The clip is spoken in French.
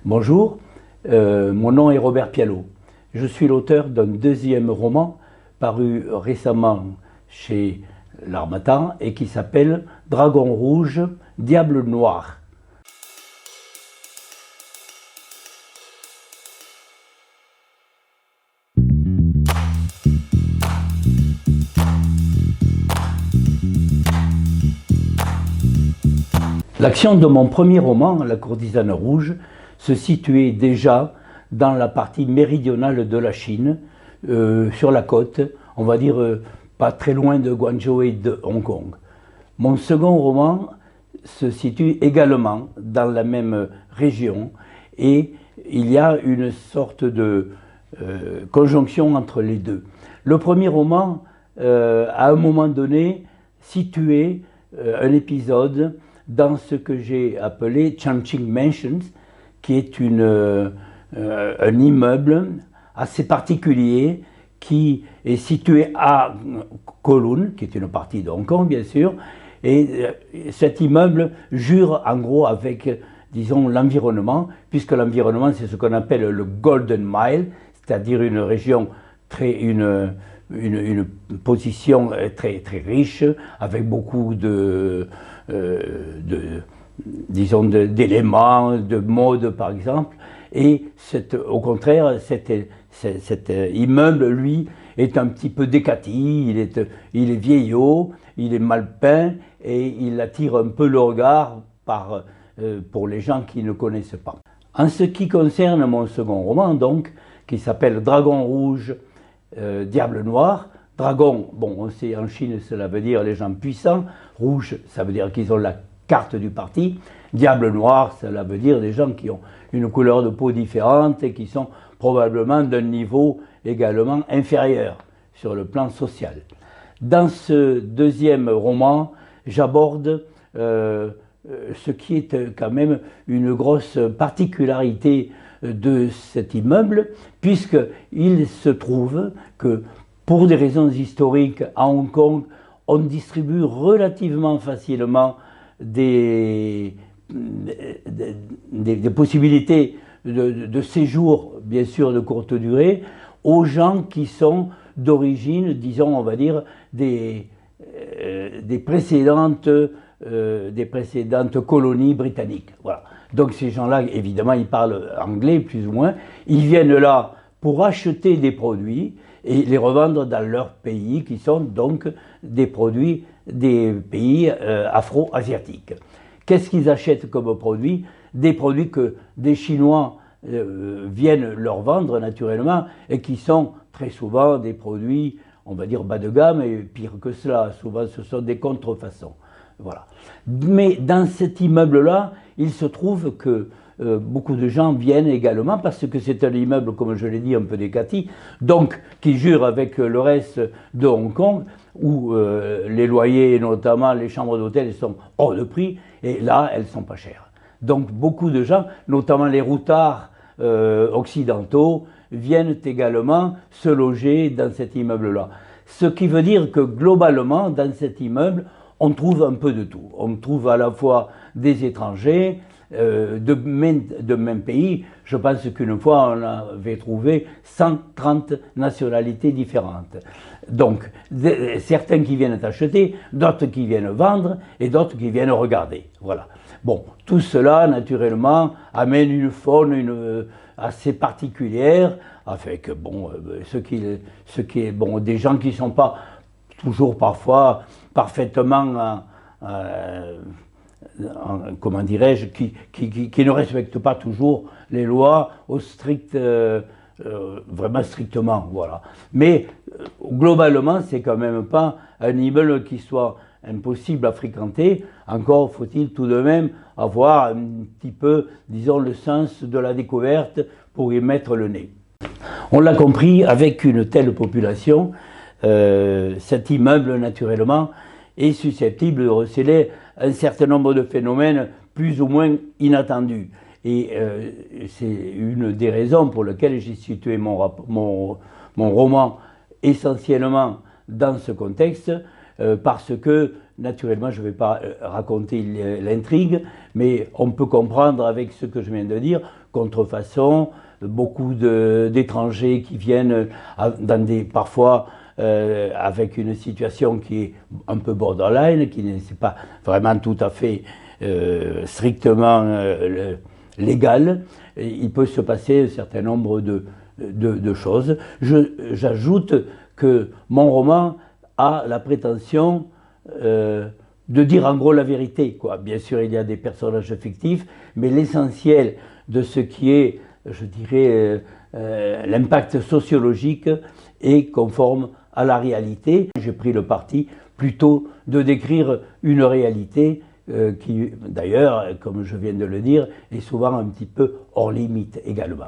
Bonjour, mon nom est Robert Pialot. Je suis l'auteur d'un deuxième roman paru récemment chez l'Harmattan et qui s'appelle Dragon rouge, diable noir. L'action de mon premier roman, La courtisane rouge, se situait déjà dans la partie méridionale de la Chine, sur la côte, on va dire pas très loin de Guangzhou et de Hong Kong. Mon second roman se situe également dans la même région et il y a une sorte de conjonction entre les deux. Le premier roman, à un moment donné, situait un épisode dans ce que j'ai appelé Changqing Mansions, qui est un immeuble assez particulier qui est situé à Kowloon, qui est une partie de Hong Kong bien sûr, et cet immeuble jure en gros avec, disons, l'environnement, puisque l'environnement c'est ce qu'on appelle le Golden Mile, c'est-à-dire une région une position très, très riche, avec beaucoup disons d'éléments, de mode par exemple, et au contraire, cet immeuble, lui, est un petit peu décati, il est vieillot, il est mal peint, et il attire un peu le regard pour les gens qui ne connaissent pas. En ce qui concerne mon second roman, donc, qui s'appelle Dragon rouge, diable noir. Dragon, bon, on sait en Chine, cela veut dire les gens puissants. Rouge, ça veut dire qu'ils ont la carte du parti. Diable noir, cela veut dire des gens qui ont une couleur de peau différente et qui sont probablement d'un niveau également inférieur sur le plan social. Dans ce deuxième roman, j'aborde ce qui est quand même une grosse particularité de cet immeuble, puisqu'il se trouve que pour des raisons historiques, à Hong Kong, on distribue relativement facilement des possibilités de séjour, bien sûr de courte durée, aux gens qui sont d'origine, disons, on va dire, des précédentes colonies britanniques. Voilà. Donc ces gens-là, évidemment, ils parlent anglais plus ou moins. Ils viennent là pour acheter des produits et les revendre dans leur pays, qui sont donc des produits des pays afro-asiatiques. Qu'est-ce qu'ils achètent comme produits? Des produits que des Chinois viennent leur vendre naturellement et qui sont très souvent des produits, on va dire, bas de gamme et pire que cela. Souvent, ce sont des contrefaçons. Voilà. Mais dans cet immeuble-là, il se trouve que beaucoup de gens viennent également parce que c'est un immeuble, comme je l'ai dit, un peu décati, donc qui jure avec le reste de Hong Kong, où les loyers, notamment les chambres d'hôtel, sont hors de prix, et là, elles ne sont pas chères. Donc beaucoup de gens, notamment les routards occidentaux, viennent également se loger dans cet immeuble-là. Ce qui veut dire que globalement, dans cet immeuble, on trouve un peu de tout. On trouve à la fois des étrangers, de même pays. Je pense qu'une fois, on avait trouvé 130 nationalités différentes. Donc, certains qui viennent acheter, d'autres qui viennent vendre et d'autres qui viennent regarder. Voilà. Bon, tout cela, naturellement, amène une faune assez particulière, avec bon, bon, des gens qui ne sont pas toujours parfois parfaitement comment dirais-je, qui ne respectent pas toujours les lois vraiment strictement, voilà. Mais globalement, c'est quand même pas un immeuble qui soit impossible à fréquenter. Encore faut-il tout de même avoir un petit peu, disons, le sens de la découverte pour y mettre le nez. On l'a compris, avec une telle population, cet immeuble, naturellement, est susceptible de receler un certain nombre de phénomènes plus ou moins inattendus. Et c'est une des raisons pour lesquelles j'ai situé mon roman essentiellement dans ce contexte, parce que, naturellement, je ne vais pas raconter l'intrigue, mais on peut comprendre avec ce que je viens de dire contrefaçons, beaucoup d'étrangers qui viennent parfois avec une situation qui est un peu borderline, qui n'est pas vraiment tout à fait strictement légale. Il peut se passer un certain nombre de choses. J'ajoute que mon roman a la prétention de dire en gros la vérité, quoi. Bien sûr, il y a des personnages fictifs, mais l'essentiel de ce qui est, je dirais, l'impact sociologique est conforme à la réalité. J'ai pris le parti plutôt de décrire une réalité qui, d'ailleurs, comme je viens de le dire, est souvent un petit peu hors limite également.